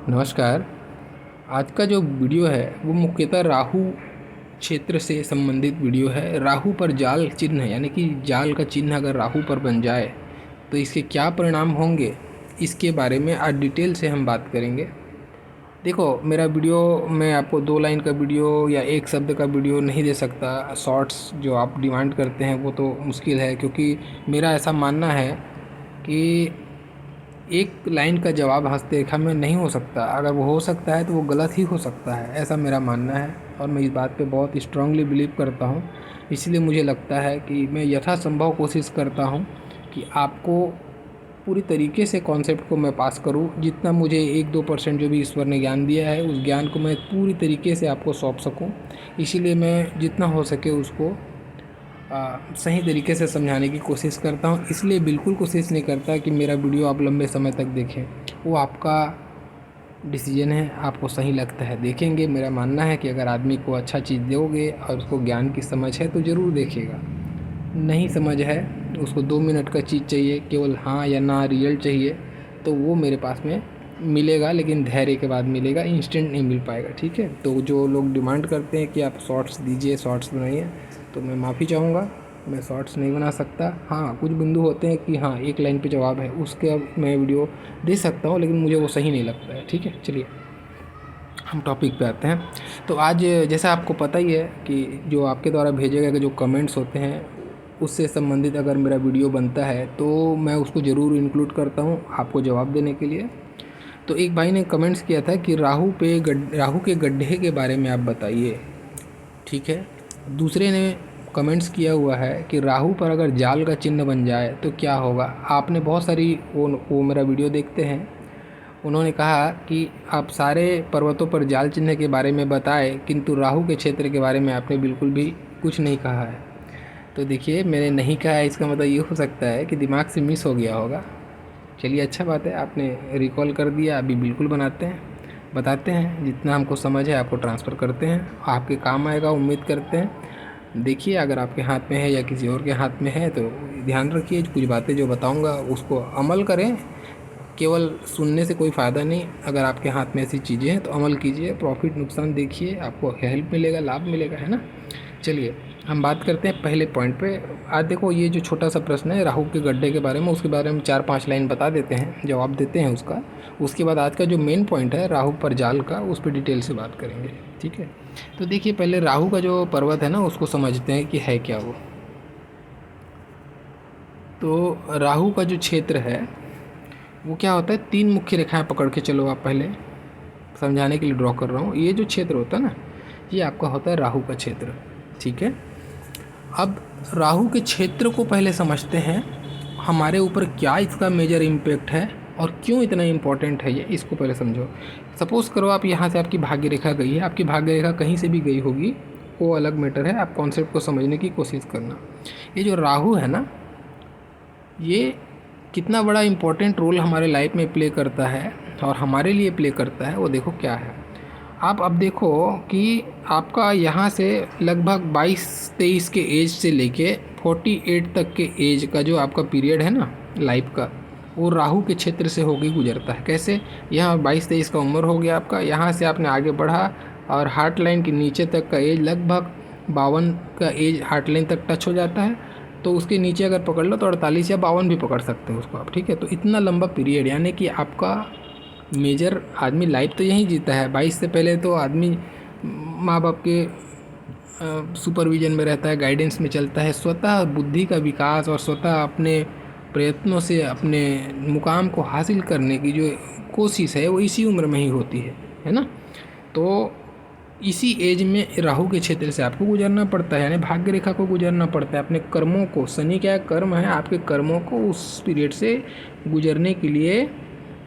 नमस्कार। आज का जो वीडियो है वो मुख्यतः राहु क्षेत्र से संबंधित वीडियो है। राहु पर जाल चिन्ह यानी कि जाल का चिन्ह अगर राहु पर बन जाए तो इसके क्या परिणाम होंगे, इसके बारे में आज डिटेल से हम बात करेंगे। देखो, मेरा वीडियो मैं आपको 2 लाइन का वीडियो या 1 शब्द का वीडियो नहीं दे सकता। शॉर्ट्स जो आप डिमांड करते हैं वो तो मुश्किल है, क्योंकि मेरा ऐसा मानना है कि एक लाइन का जवाब हस्तरेखा में नहीं हो सकता। अगर वो हो सकता है तो वो गलत ही हो सकता है, ऐसा मेरा मानना है और मैं इस बात पे बहुत स्ट्रांगली बिलीव करता हूँ। इसलिए मुझे लगता है कि मैं यथासंभव कोशिश करता हूँ कि आपको पूरी तरीके से कॉन्सेप्ट को मैं पास करूँ। जितना मुझे 1-2% जो भी ईश्वर ने ज्ञान दिया है उस ज्ञान को मैं पूरी तरीके से आपको सौंप सकूँ। इसीलिए मैं जितना हो सके उसको सही तरीके से समझाने की कोशिश करता हूँ। इसलिए बिल्कुल कोशिश नहीं करता कि मेरा वीडियो आप लंबे समय तक देखें। वो आपका डिसीजन है, आपको सही लगता है देखेंगे। मेरा मानना है कि अगर आदमी को अच्छा चीज़ दोगे और उसको ज्ञान की समझ है तो ज़रूर देखेगा। नहीं समझ है, उसको 2 मिनट का चीज़ चाहिए, केवल हाँ या ना रिजल्ट चाहिए, तो वो मेरे पास में मिलेगा, लेकिन धैर्य के बाद मिलेगा, इंस्टेंट नहीं मिल पाएगा। ठीक है, तो जो लोग डिमांड करते हैं कि आप शॉर्ट्स दीजिए, शॉर्ट्स बनाइए, तो मैं माफ़ी चाहूँगा, मैं शॉर्ट्स नहीं बना सकता। हाँ, कुछ बिंदु होते हैं कि हाँ 1 लाइन पे जवाब है, उसके अब मैं वीडियो दे सकता हूँ, लेकिन मुझे वो सही नहीं लगता है। ठीक है, चलिए हम टॉपिक पे आते हैं। तो आज जैसा आपको पता ही है कि जो आपके द्वारा भेजे गए जो कमेंट्स होते हैं उससे संबंधित अगर मेरा वीडियो बनता है तो मैं उसको ज़रूर इंक्लूड करता हूँ आपको जवाब देने के लिए। तो एक भाई ने कमेंट्स किया था कि राहु के गड्ढे के बारे में आप बताइए। ठीक है, दूसरे ने कमेंट्स किया हुआ है कि राहु पर अगर जाल का चिन्ह बन जाए तो क्या होगा। आपने बहुत सारी वो मेरा वीडियो देखते हैं, उन्होंने कहा कि आप सारे पर्वतों पर जाल चिन्ह के बारे में बताएं, किंतु राहु के क्षेत्र के बारे में आपने बिल्कुल भी कुछ नहीं कहा है। तो देखिए, मैंने नहीं कहा है, इसका मतलब ये हो सकता है कि दिमाग से मिस हो गया होगा। चलिए, अच्छा बात है, आपने रिकॉल कर दिया। अभी बिल्कुल बताते हैं, जितना हमको समझ है आपको ट्रांसफ़र करते हैं, आपके काम आएगा उम्मीद करते हैं। देखिए, अगर आपके हाथ में है या किसी और के हाथ में है तो ध्यान रखिए, कुछ बातें जो बताऊंगा उसको अमल करें। केवल सुनने से कोई फ़ायदा नहीं, अगर आपके हाथ में ऐसी चीज़ें हैं तो अमल कीजिए, प्रॉफिट नुकसान देखिए, आपको हेल्प मिलेगा, लाभ मिलेगा, है ना। चलिए हम बात करते हैं पहले पॉइंट पे। आज देखो, ये जो छोटा सा प्रश्न है राहु के गड्ढे के बारे में, उसके बारे में 4-5 लाइन बता देते हैं, जवाब देते हैं उसका। उसके बाद आज का जो मेन पॉइंट है राहु पर जाल का, उस पर डिटेल से बात करेंगे। ठीक है, तो देखिए, पहले राहु का जो पर्वत है ना उसको समझते हैं कि है क्या वो। तो राहु का जो क्षेत्र है वो क्या होता है, 3 मुख्य रेखाएं पकड़ के चलो। आप पहले समझाने के लिए ड्रॉ कर रहा हूँ। ये जो क्षेत्र होता है ना, ये आपका होता है राहु का क्षेत्र। ठीक है, अब राहु के क्षेत्र को पहले समझते हैं, हमारे ऊपर क्या इसका मेजर इम्पैक्ट है और क्यों इतना इम्पोर्टेंट है ये, इसको पहले समझो। सपोज़ करो आप यहाँ से आपकी भाग्य रेखा गई है, आपकी भाग्य रेखा कहीं से भी गई होगी, वो अलग मैटर है, आप कॉन्सेप्ट को समझने की कोशिश करना। ये जो राहु है ना, ये कितना बड़ा इम्पोर्टेंट रोल हमारे लाइफ में प्ले करता है और हमारे लिए प्ले करता है, वो देखो क्या है। आप अब देखो कि आपका यहाँ से लगभग 22-23 के एज से लेके 48 तक के एज का जो आपका पीरियड है ना लाइफ का, वो राहु के क्षेत्र से होके गुजरता है। कैसे, यहाँ 22-23 का उम्र हो गया आपका, यहाँ से आपने आगे बढ़ा और हार्ट लाइन के नीचे तक का एज लगभग 52 का एज हार्ट लाइन तक टच हो जाता है। तो उसके नीचे अगर पकड़ लो तो 48 या 52 भी पकड़ सकते हो उसको आप। ठीक है, तो इतना लंबा पीरियड, यानी कि आपका मेजर आदमी लाइफ तो यहीं जीता है। 22 से पहले तो आदमी माँ बाप के सुपरविजन में रहता है, गाइडेंस में चलता है, स्वतः बुद्धि का विकास और स्वतः अपने प्रयत्नों से अपने मुकाम को हासिल करने की जो कोशिश है वो इसी उम्र में ही होती है ना। तो इसी एज में राहु के क्षेत्र से आपको गुजरना पड़ता है, यानी भाग्य रेखा को गुजरना पड़ता है। अपने कर्मों को, शनि क्या है, कर्म है, आपके कर्मों को उस पीरियड से गुजरने के लिए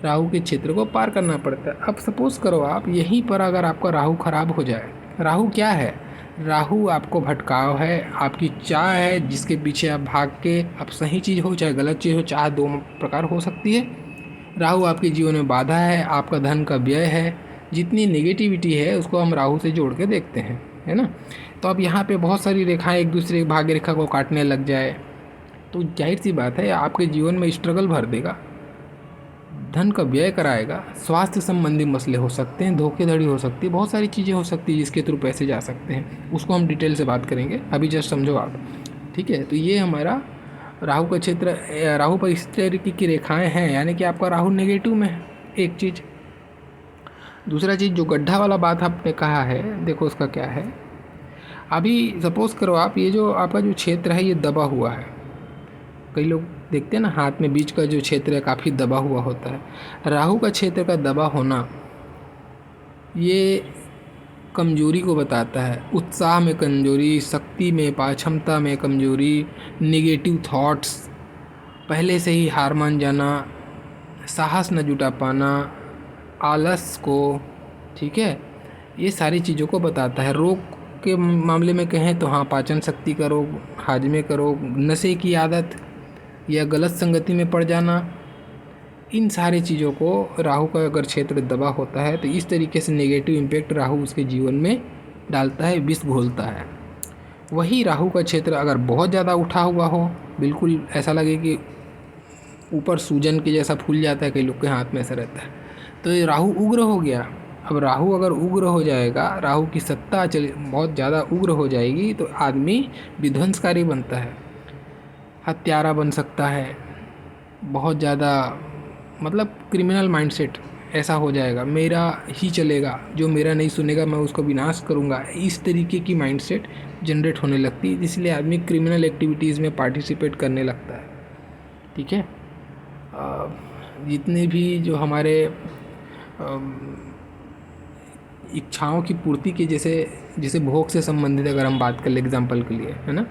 राहु के क्षेत्र को पार करना पड़ता है। अब सपोज़ करो आप यहीं पर अगर आपका राहु खराब हो जाए। राहु क्या है, राहु आपको भटकाव है, आपकी चाह है जिसके पीछे आप भाग के, अब सही चीज़ हो चाहे गलत चीज़ हो, चाह 2 प्रकार हो सकती है। राहु आपके जीवन में बाधा है, आपका धन का व्यय है, जितनी नेगेटिविटी है उसको हम राहु से जोड़ के देखते हैं, है ना। तो अब यहाँ पे बहुत सारी रेखाएं एक दूसरे भाग्य रेखा को काटने लग जाए तो जाहिर सी बात है आपके जीवन में स्ट्रगल भर देगा। धन का व्यय कराएगा, स्वास्थ्य संबंधी मसले हो सकते हैं, धोखाधड़ी हो सकती है, बहुत सारी चीज़ें हो सकती है जिसके थ्रू पैसे जा सकते हैं। उसको हम डिटेल से बात करेंगे, अभी जस्ट समझो आप। ठीक है, तो ये हमारा राहु का क्षेत्र, राहु पर इस तरीके की रेखाएं हैं, यानी कि आपका राहु नेगेटिव में है, एक चीज़। दूसरा चीज़, जो गड्ढा वाला बात आपने कहा है, देखो उसका क्या है। अभी सपोज़ करो आप, ये जो आपका जो क्षेत्र है ये दबा हुआ है। कई लोग देखते हैं ना, हाथ में बीच का जो क्षेत्र है काफ़ी दबा हुआ होता है। राहु का क्षेत्र का दबा होना ये कमजोरी को बताता है, उत्साह में कमजोरी, शक्ति में, क्षमता में कमजोरी, नेगेटिव थॉट्स, पहले से ही हार मान जाना, साहस न जुटा पाना, आलस को, ठीक है, ये सारी चीज़ों को बताता है। रोग के मामले में कहें तो हाँ, पाचन शक्ति का रोग, हाजमे का रोग, नशे की आदत या गलत संगति में पड़ जाना, इन सारी चीज़ों को राहु का अगर क्षेत्र दबा होता है तो इस तरीके से नेगेटिव इम्पैक्ट राहु उसके जीवन में डालता है, विष घोलता है। वही राहु का क्षेत्र अगर बहुत ज़्यादा उठा हुआ हो, बिल्कुल ऐसा लगे कि ऊपर सूजन के जैसा फूल जाता है, कई लोग के हाथ में ऐसा रहता है, तो ये राहु उग्र हो गया। अब राहु अगर उग्र हो जाएगा, राहु की सत्ता बहुत ज़्यादा उग्र हो जाएगी तो आदमी विध्वंसकारी बनता है, हत्यारा बन सकता है, बहुत ज़्यादा मतलब क्रिमिनल माइंडसेट ऐसा हो जाएगा, मेरा ही चलेगा, जो मेरा नहीं सुनेगा मैं उसको विनाश करूँगा, इस तरीके की माइंडसेट जनरेट होने लगती है। इसलिए आदमी क्रिमिनल एक्टिविटीज़ में पार्टिसिपेट करने लगता है। ठीक है, जितने भी जो हमारे इच्छाओं की पूर्ति के जैसे भोग से संबंधित अगर हम बात कर ले एग्जाम्पल के लिए, है ना,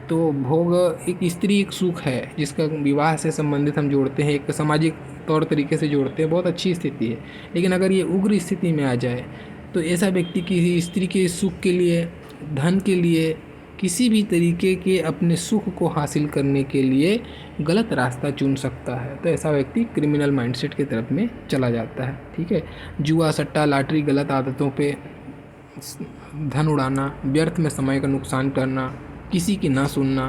तो भोग एक स्त्री एक सुख है जिसका विवाह से संबंधित हम जोड़ते हैं, एक सामाजिक तौर तरीके से जोड़ते हैं, बहुत अच्छी स्थिति है। लेकिन अगर ये उग्र स्थिति में आ जाए तो ऐसा व्यक्ति किसी स्त्री के सुख के लिए, धन के लिए, किसी भी तरीके के अपने सुख को हासिल करने के लिए गलत रास्ता चुन सकता है। तो ऐसा व्यक्ति क्रिमिनल माइंडसेट की तरफ में चला जाता है। ठीक है, जुआ, सट्टा, लॉटरी, गलत आदतों पे धन उड़ाना, व्यर्थ में समय का नुकसान करना, किसी की ना सुनना,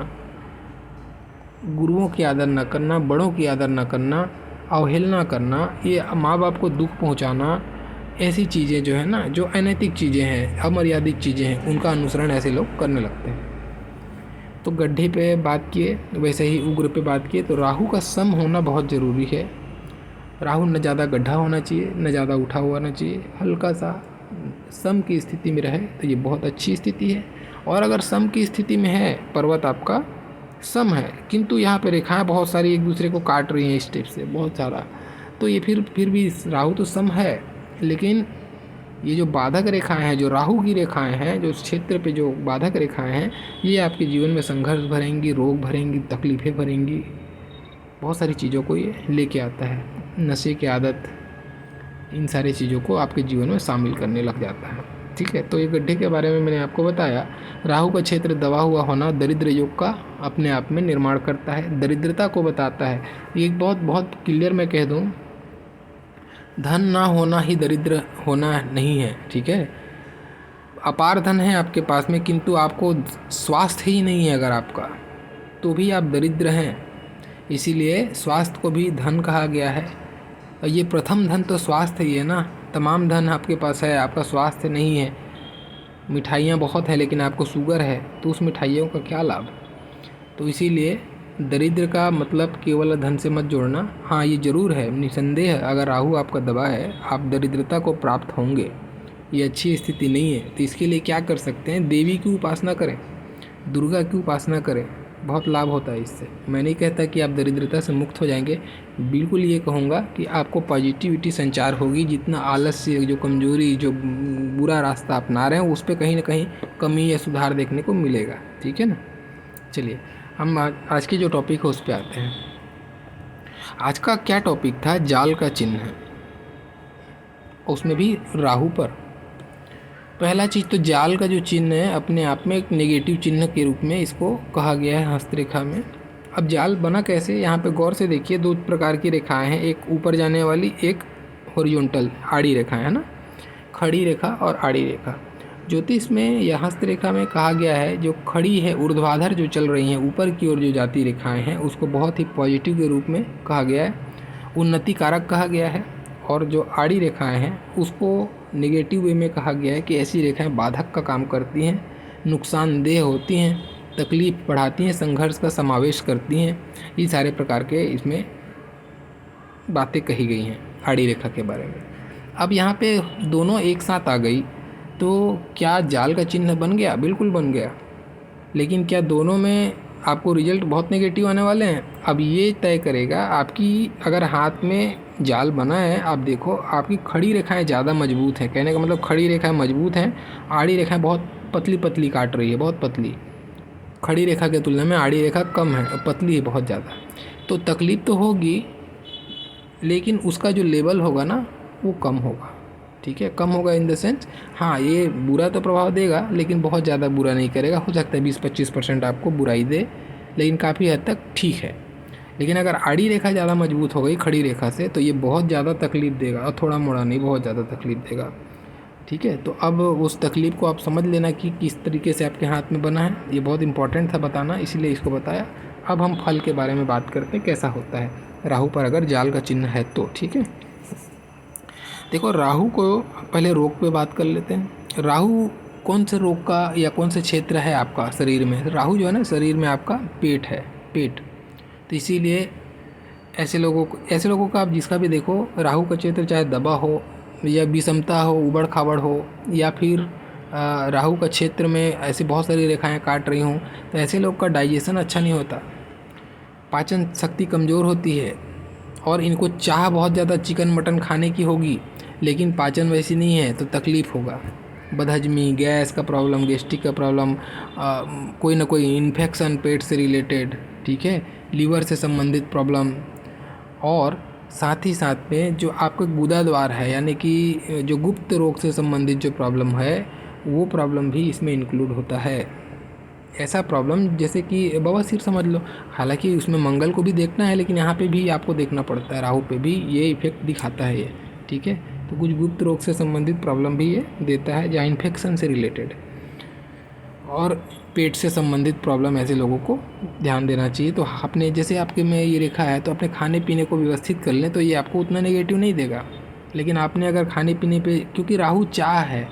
गुरुओं की आदर न करना, बड़ों की आदर न करना, अवहेलना करना, ये माँ बाप को दुख पहुँचाना, ऐसी चीज़ें जो है ना, जो अनैतिक चीज़ें हैं, अमर्यादित चीज़ें हैं, उनका अनुसरण ऐसे लोग करने लगते हैं। तो गड्ढे पे बात किए, वैसे ही उग्र पे बात किए, तो राहु का सम होना बहुत ज़रूरी है। राहु न ज़्यादा गड्ढा होना चाहिए, न ज़्यादा उठा हुआ होना चाहिए, हल्का सा सम की स्थिति में रहे तो ये बहुत अच्छी स्थिति है। और अगर सम की स्थिति में है, पर्वत आपका सम है, किंतु यहाँ पे रेखाएं बहुत सारी एक दूसरे को काट रही हैं इस टाइप से, बहुत सारा, तो ये फिर भी राहु तो सम है, लेकिन ये जो बाधक रेखाएं हैं, जो राहु की रेखाएं हैं, जो उस क्षेत्र पे जो बाधक रेखाएं हैं, ये आपके जीवन में संघर्ष भरेंगी, रोग भरेंगी, तकलीफ़ें भरेंगी, बहुत सारी चीज़ों को ये लेके आता है। नशे की आदत, इन सारी चीज़ों को आपके जीवन में शामिल करने लग जाता है। ठीक है, तो ये गड्ढे के बारे में मैंने आपको बताया। राहु का क्षेत्र दबा हुआ होना दरिद्र योग का अपने आप में निर्माण करता है, दरिद्रता को बताता है। ये एक बहुत क्लियर मैं कह दूँ, धन ना होना ही दरिद्र होना नहीं है। ठीक है, अपार धन है आपके पास में, किंतु आपको स्वास्थ्य ही नहीं है अगर आपका, तो भी आप दरिद्र हैं। इसीलिए स्वास्थ्य को भी धन कहा गया है। और ये प्रथम धन तो स्वास्थ्य ही है ना, तमाम धन आपके पास है, आपका स्वास्थ्य नहीं है। मिठाइयाँ बहुत हैं लेकिन आपको शुगर है, तो उस मिठाइयों का क्या लाभ। तो इसीलिए दरिद्र का मतलब केवल धन से मत जोड़ना। हाँ, ये ज़रूर है, निसंदेह अगर राहु आपका दबा है, आप दरिद्रता को प्राप्त होंगे, ये अच्छी स्थिति नहीं है। तो इसके लिए क्या कर सकते हैं, देवी की उपासना करें, दुर्गा की उपासना करें, बहुत लाभ होता है इससे। मैं नहीं कहता कि आप दरिद्रता से मुक्त हो जाएंगे, बिल्कुल ये कहूँगा कि आपको पॉजिटिविटी संचार होगी। जितना आलस्य, जो कमजोरी, जो बुरा रास्ता अपना रहे हैं, उस पर कहीं ना कहीं कमी या सुधार देखने को मिलेगा। ठीक है ना, चलिए हम आज की जो टॉपिक है उस पर आते हैं। आज का क्या टॉपिक था, जाल का चिन्ह है, उसमें भी राहु पर। पहला चीज़ तो जाल का जो चिन्ह है अपने आप में एक नेगेटिव चिन्ह के रूप में इसको कहा गया है हस्तरेखा में। अब जाल बना कैसे, यहाँ पे गौर से देखिए, दो प्रकार की रेखाएं हैं, एक ऊपर जाने वाली, एक हॉरिजॉन्टल आड़ी रेखाएं, है ना, खड़ी रेखा और आड़ी रेखा। ज्योतिष में या हस्तरेखा में कहा गया है, जो खड़ी है, ऊर्ध्वाधर जो चल रही हैं, ऊपर की ओर जो जाती रेखाएं हैं, उसको बहुत ही पॉजिटिव के रूप में कहा गया है। उन्नति कारक कहा गया है। और जो आड़ी रेखाएं हैं उसको नेगेटिव वे में कहा गया है कि ऐसी रेखाएं बाधक का काम करती हैं, नुकसानदेह होती हैं, तकलीफ बढ़ाती हैं, संघर्ष का समावेश करती हैं। ये सारे प्रकार के इसमें बातें कही गई हैं आड़ी रेखा के बारे में। अब यहाँ पे दोनों एक साथ आ गई तो क्या जाल का चिन्ह बन गया? बिल्कुल बन गया। लेकिन क्या दोनों में आपको रिजल्ट बहुत नेगेटिव आने वाले हैं? अब ये तय करेगा आपकी, अगर हाथ में जाल बना है, आप देखो आपकी खड़ी रेखाएं ज़्यादा मजबूत हैं। कहने का मतलब खड़ी रेखाएं मजबूत हैं, आड़ी रेखाएं बहुत पतली पतली काट रही है, बहुत पतली। खड़ी रेखा के तुलना में आड़ी रेखा कम है, पतली है बहुत ज़्यादा। तो तकलीफ तो होगी, लेकिन उसका जो लेवल होगा ना वो कम होगा। ठीक है, कम होगा इन द सेंस, हाँ ये बुरा तो प्रभाव देगा लेकिन बहुत ज़्यादा बुरा नहीं करेगा। हो सकता है 20-25% आपको बुराई दे, लेकिन काफ़ी हद तक ठीक है। लेकिन अगर आड़ी रेखा ज़्यादा मजबूत हो गई खड़ी रेखा से तो ये बहुत ज़्यादा तकलीफ़ देगा, और थोड़ा मोड़ा नहीं, बहुत ज़्यादा तकलीफ़ देगा। ठीक है, तो अब उस तकलीफ़ को आप समझ लेना कि किस तरीके से आपके हाथ में बना है। ये बहुत इंपॉर्टेंट था बताना, इसलिए इसको बताया। अब हम फल के बारे में बात करते हैं, कैसा होता है राहु पर अगर जाल का चिन्ह है तो। ठीक है, देखो राहु को पहले रोग पे बात कर लेते हैं। राहु कौन से रोग का या कौन से क्षेत्र है आपका शरीर में? राहु जो है ना शरीर में आपका पेट है, पेट। तो इसीलिए ऐसे लोगों का आप जिसका भी देखो राहु का क्षेत्र चाहे दबा हो या विषमता हो, उबड़ खाबड़ हो, या फिर राहु का क्षेत्र में ऐसी बहुत सारी रेखाएं काट रही हों, तो ऐसे लोग का डाइजेशन अच्छा नहीं होता, पाचन शक्ति कमज़ोर होती है, और इनको चाह बहुत ज़्यादा चिकन मटन खाने की होगी लेकिन पाचन वैसी नहीं है तो तकलीफ़ होगा। बदहजमी, गैस का प्रॉब्लम, गैस्ट्रिक का प्रॉब्लम, कोई ना कोई इन्फेक्शन पेट से रिलेटेड, ठीक है, लीवर से संबंधित प्रॉब्लम, और साथ ही साथ में जो आपका गुदा द्वार है यानी कि जो गुप्त रोग से संबंधित जो प्रॉब्लम है वो प्रॉब्लम भी इसमें इंक्लूड होता है। ऐसा प्रॉब्लम जैसे कि बवासीर समझ लो, हालांकि उसमें मंगल को भी देखना है लेकिन यहाँ पे भी आपको देखना पड़ता है, राहु पे भी ये इफेक्ट दिखाता है ये। ठीक है, तो कुछ गुप्त रोग से संबंधित प्रॉब्लम भी ये देता है, या इन्फेक्शन से रिलेटेड और पेट से संबंधित प्रॉब्लम ऐसे लोगों को ध्यान देना चाहिए। तो अपने जैसे आपके में ये रेखा है तो अपने खाने पीने को व्यवस्थित कर लें तो ये आपको उतना नेगेटिव नहीं देगा। लेकिन आपने अगर खाने पीने पे, क्योंकि राहु चाह है,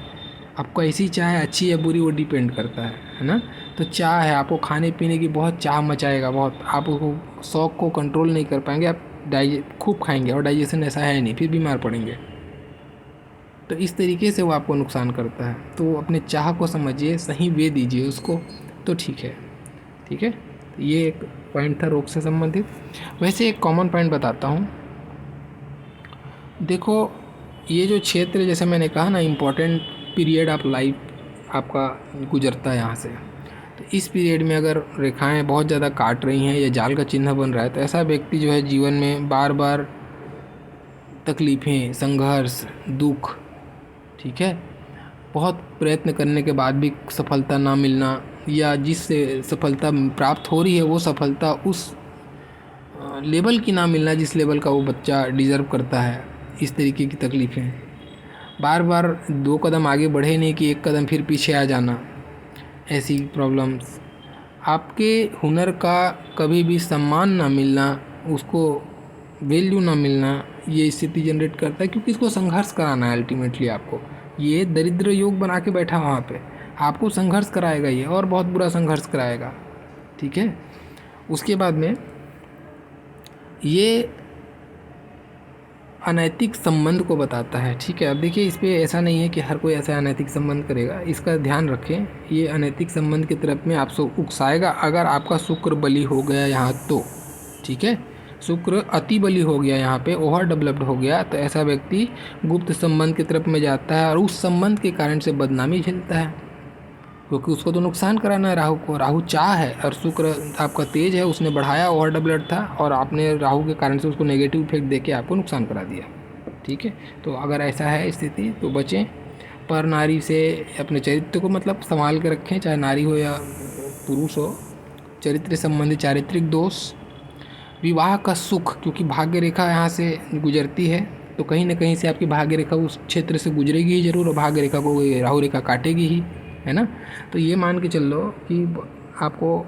आपको ऐसी चाह अच्छी या बुरी वो डिपेंड करता है ना। तो चाह है, आपको खाने पीने की बहुत चाह मचाएगा, बहुत आप उसको शौक़ को कंट्रोल नहीं कर पाएंगे, आप खूब खाएंगे और डाइजेशन ऐसा है नहीं, फिर बीमार पड़ेंगे। तो इस तरीके से वो आपको नुकसान करता है। तो अपने चाह को समझिए, सही वे दीजिए उसको, तो ठीक है। ठीक है, तो ये एक पॉइंट था रोग से संबंधित। वैसे एक कॉमन पॉइंट बताता हूँ। देखो ये जो क्षेत्र जैसे मैंने कहा ना, इम्पॉर्टेंट पीरियड ऑफ लाइफ आपका गुजरता है यहाँ से। तो इस पीरियड में अगर रेखाएं बहुत ज़्यादा काट रही हैं या जाल का चिन्ह बन रहा है तो ऐसा व्यक्ति जो है जीवन में बार बार तकलीफ़ें, संघर्ष, दुख, ठीक है, बहुत प्रयत्न करने के बाद भी सफलता ना मिलना, या जिस सफलता प्राप्त हो रही है वो सफलता उस लेवल की ना मिलना जिस लेवल का वो बच्चा डिज़र्व करता है, इस तरीके की तकलीफ़ें। बार बार 2 कदम आगे बढ़े नहीं कि 1 कदम फिर पीछे आ जाना, ऐसी प्रॉब्लम्स। आपके हुनर का कभी भी सम्मान ना मिलना, उसको वैल्यू ना मिलना, ये स्थिति जनरेट करता है, क्योंकि इसको संघर्ष कराना है अल्टीमेटली आपको। ये दरिद्र योग बना के बैठा वहाँ पे, आपको संघर्ष कराएगा ये, और बहुत बुरा संघर्ष कराएगा। ठीक है, उसके बाद में ये अनैतिक संबंध को बताता है। ठीक है, अब देखिए इस पे ऐसा नहीं है कि हर कोई ऐसा अनैतिक संबंध करेगा, इसका ध्यान रखें। ये अनैतिक संबंध की तरफ में आपसे उकसाएगा अगर आपका शुक्र बली हो गया यहाँ तो। ठीक है, शुक्र अति बली हो गया यहाँ पे, ओवर डेवलप्ड हो गया, तो ऐसा व्यक्ति गुप्त संबंध की तरफ में जाता है और उस संबंध के कारण से बदनामी झेलता है, क्योंकि उसको तो नुकसान कराना है राहु को। राहु चाह है और शुक्र आपका तेज है, उसने बढ़ाया, ओवर डेवलप्ड था, और आपने राहु के कारण से उसको नेगेटिव इफेक्ट देके आपको नुकसान करा दिया। ठीक है, तो अगर ऐसा है स्थिति तो बचें। पर नारी से अपने चरित्र को मतलब संभाल के रखें, चाहे नारी हो या पुरुष हो। चरित्र संबंधी चारित्रिक दोष, विवाह का सुख, क्योंकि भाग्य रेखा यहाँ से गुजरती है तो कहीं ना कहीं से आपकी भाग्य रेखा उस क्षेत्र से गुजरेगी ही जरूर, और भाग्य रेखा को राहु रेखा काटेगी ही, है ना। तो ये मान के चल लो कि आपको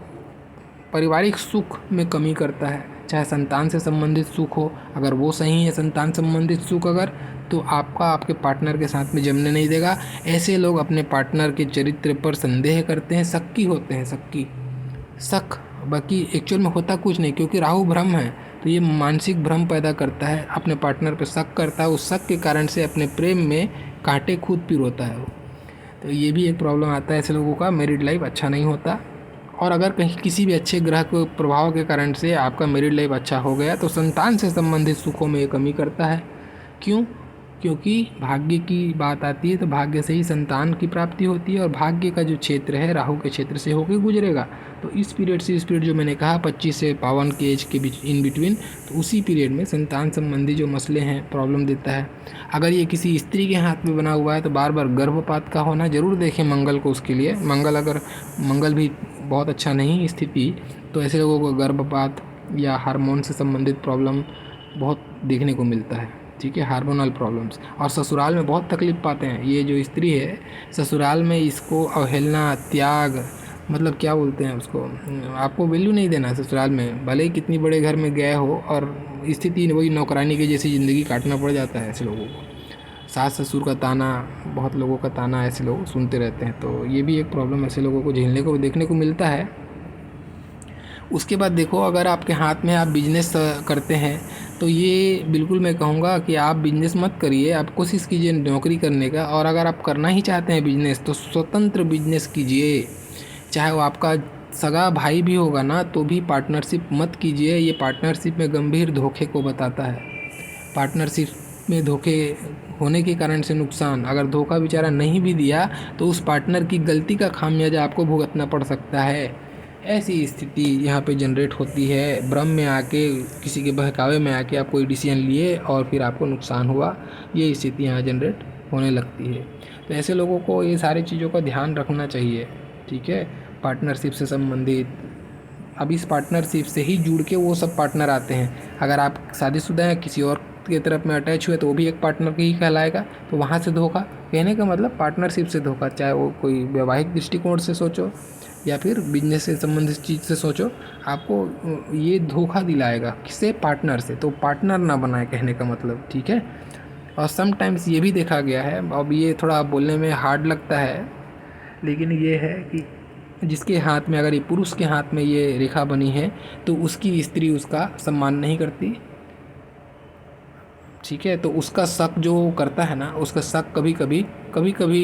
पारिवारिक सुख में कमी करता है, चाहे संतान से संबंधित सुख हो, अगर वो सही है संतान संबंधित सुख अगर, तो आपका आपके पार्टनर के साथ में जमने नहीं देगा। ऐसे लोग अपने पार्टनर के चरित्र पर संदेह करते हैं, शक्की होते हैं, शक, बाकी एक्चुअल में होता कुछ नहीं, क्योंकि राहु भ्रम है तो ये मानसिक भ्रम पैदा करता है, अपने पार्टनर पर शक करता है, उस शक के कारण से अपने प्रेम में कांटे खुद पिरोता है वो। तो ये भी एक प्रॉब्लम आता है ऐसे लोगों का, मैरिड लाइफ अच्छा नहीं होता। और अगर कहीं किसी भी अच्छे ग्रह के प्रभाव के कारण से आपका मैरिड लाइफ अच्छा हो गया तो संतान से संबंधित सुखों में ये कमी करता है। क्यों? क्योंकि भाग्य की बात आती है तो भाग्य से ही संतान की प्राप्ति होती है, और भाग्य का जो क्षेत्र है राहु के क्षेत्र से होकर गुजरेगा। तो इस पीरियड से इस पीरियड जो मैंने कहा 25 से 52 के एज के बीच इन बिटवीन, तो उसी पीरियड में संतान संबंधी जो मसले हैं प्रॉब्लम देता है। अगर ये किसी स्त्री के हाथ में बना हुआ है तो बार बार गर्भपात का होना, ज़रूर देखें मंगल को उसके लिए। मंगल भी बहुत अच्छा नहीं स्थिति, तो ऐसे लोगों को गर्भपात या हार्मोन से संबंधित प्रॉब्लम बहुत देखने को मिलता है। ठीक है, हार्मोनल प्रॉब्लम्स। और ससुराल में बहुत तकलीफ पाते हैं ये जो स्त्री है, ससुराल में इसको अवहेलना, त्याग, मतलब क्या बोलते हैं उसको, आपको वैल्यू नहीं देना ससुराल में, भले ही कितनी बड़े घर में गए हो, और स्थिति वही नौकरानी की जैसी ज़िंदगी काटना पड़ जाता है ऐसे लोगों को। सास ससुर का ताना, बहुत लोगों का ताना ऐसे लोग सुनते रहते हैं, तो ये भी एक प्रॉब्लम ऐसे लोगों को झेलने को देखने को मिलता है। उसके बाद देखो, अगर आपके हाथ में आप बिजनेस करते हैं तो ये बिल्कुल मैं कहूँगा कि आप बिजनेस मत करिए, आप कोशिश कीजिए नौकरी करने का। और अगर आप करना ही चाहते हैं बिजनेस तो स्वतंत्र बिजनेस कीजिए, चाहे वो आपका सगा भाई भी होगा ना तो भी पार्टनरशिप मत कीजिए। ये पार्टनरशिप में गंभीर धोखे को बताता है। पार्टनरशिप में धोखे होने के कारण से नुकसान, अगर धोखा बेचारा नहीं भी दिया तो उस पार्टनर की गलती का खामियाजा आपको भुगतना पड़ सकता है। ऐसी स्थिति यहाँ पे जनरेट होती है, भ्रम में आके, किसी के बहकावे में आके आप कोई डिसीजन लिए और फिर आपको नुकसान हुआ, ये स्थिति यहाँ जनरेट होने लगती है। तो ऐसे लोगों को ये सारी चीज़ों का ध्यान रखना चाहिए। ठीक है, पार्टनरशिप से संबंधित, अब इस पार्टनरशिप से ही जुड़ के वो सब पार्टनर आते हैं। अगर आप शादीशुदा हैं, किसी और की तरफ में अटैच हुए तो वो भी एक पार्टनर के ही कहलाएगा। तो वहाँ से धोखा, कहने का मतलब पार्टनरशिप से धोखा, चाहे वो कोई वैवाहिक दृष्टिकोण से सोचो या फिर बिजनेस से संबंधित चीज़ से सोचो, आपको ये धोखा दिलाएगा। किससे? पार्टनर से। तो पार्टनर ना बनाए, कहने का मतलब। ठीक है, और समटाइम्स ये भी देखा गया है, अब ये थोड़ा बोलने में हार्ड लगता है, लेकिन ये है कि जिसके हाथ में, अगर ये पुरुष के हाथ में ये रेखा बनी है तो उसकी स्त्री उसका सम्मान नहीं करती। ठीक है, तो उसका शक जो करता है ना, उसका शक कभी कभी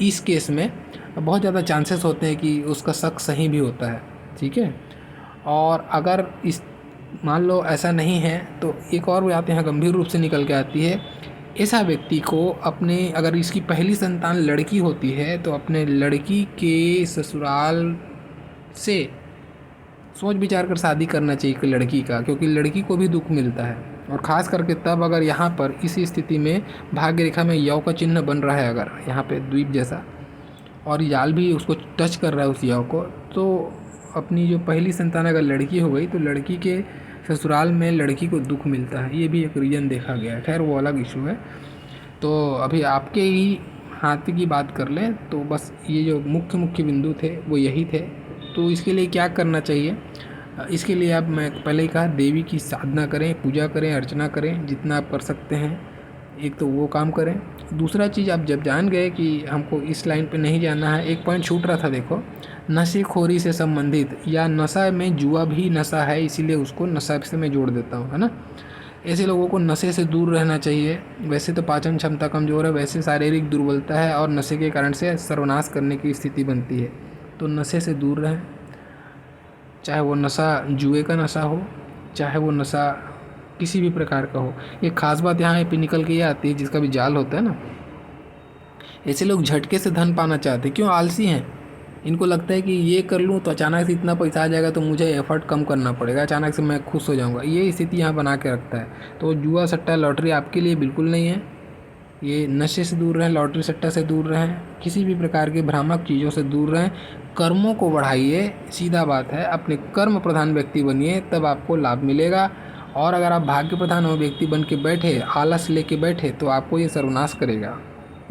इस केस में बहुत ज़्यादा चांसेस होते हैं कि उसका शक सही भी होता है। ठीक है, और अगर इस मान लो ऐसा नहीं है तो एक और बात यहाँ गंभीर रूप से निकल के आती है। ऐसा व्यक्ति को अपने, अगर इसकी पहली संतान लड़की होती है तो अपने लड़की के ससुराल से सोच विचार कर शादी करना चाहिए लड़की का, क्योंकि लड़की को भी दुख मिलता है। और ख़ास करके तब अगर यहाँ पर इसी स्थिति में भाग्य रेखा में यव का चिन्ह बन रहा है, अगर यहाँ पे द्वीप जैसा, और याल भी उसको टच कर रहा है उस यव को, तो अपनी जो पहली संतान अगर लड़की हो गई तो लड़की के ससुराल में लड़की को दुख मिलता है। ये भी एक रीज़न देखा गया है, खैर वो अलग इशू है। तो अभी आपके ही हाथ की बात कर लें तो बस ये जो मुख्य बिंदु थे वो यही थे। तो इसके लिए क्या करना चाहिए? इसके लिए आप, मैं पहले ही कहा, देवी की साधना करें, पूजा करें, अर्चना करें, जितना आप कर सकते हैं। एक तो वो काम करें। दूसरा चीज़, आप जब जान गए कि हमको इस लाइन पे नहीं जाना है, एक पॉइंट छूट रहा था, देखो, नशेखोरी से संबंधित, या नशा में जुआ भी नशा है, इसीलिए उसको नशा से मैं जोड़ देता हूँ, है ना। ऐसे लोगों को नशे से दूर रहना चाहिए। वैसे तो पाचन क्षमता कमज़ोर है, वैसे शारीरिक दुर्बलता है और नशे के कारण से सर्वनाश करने की स्थिति बनती है। तो नशे से दूर रहें, चाहे वो नशा जुए का नशा हो, चाहे वो नशा किसी भी प्रकार का हो। एक ख़ास बात यहाँ पे निकल के ये आती है, जिसका भी जाल होता है ना, ऐसे लोग झटके से धन पाना चाहते हैं। क्यों? आलसी हैं। इनको लगता है कि ये कर लूँ तो अचानक से इतना पैसा आ जाएगा, तो मुझे एफर्ट कम करना पड़ेगा, अचानक से मैं खुश हो जाऊँगा। ये स्थिति यहाँ बना के रखता है। तो जुआ सट्टा लॉटरी आपके लिए बिल्कुल नहीं है। ये नशे से दूर रहें, लॉटरी सट्टा से दूर रहें, किसी भी प्रकार के भ्रामक चीज़ों से दूर रहें। कर्मों को बढ़ाइए, सीधा बात है, अपने कर्म प्रधान व्यक्ति बनिए, तब आपको लाभ मिलेगा। और अगर आप भाग्य प्रधान व्यक्ति बन के बैठे, आलस लेके बैठे, तो आपको ये सर्वनाश करेगा,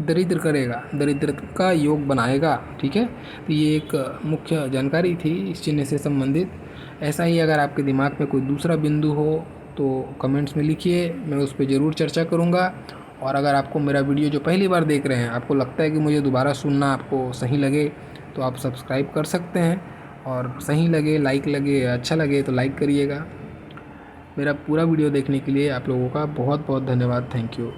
दरिद्र करेगा, दरिद्र का योग बनाएगा। ठीक है, तो ये एक मुख्य जानकारी थी इस चिन्ह से संबंधित। ऐसा ही अगर आपके दिमाग में कोई दूसरा बिंदु हो तो कमेंट्स में लिखिए, मैं उस पर ज़रूर चर्चा करूँगा। और अगर आपको मेरा वीडियो जो पहली बार देख रहे हैं आपको लगता है कि मुझे दोबारा सुनना आपको सही लगे तो आप सब्सक्राइब कर सकते हैं, और सही लगे, लाइक लगे, अच्छा लगे तो लाइक करिएगा। मेरा पूरा वीडियो देखने के लिए आप लोगों का बहुत बहुत धन्यवाद। Thank you.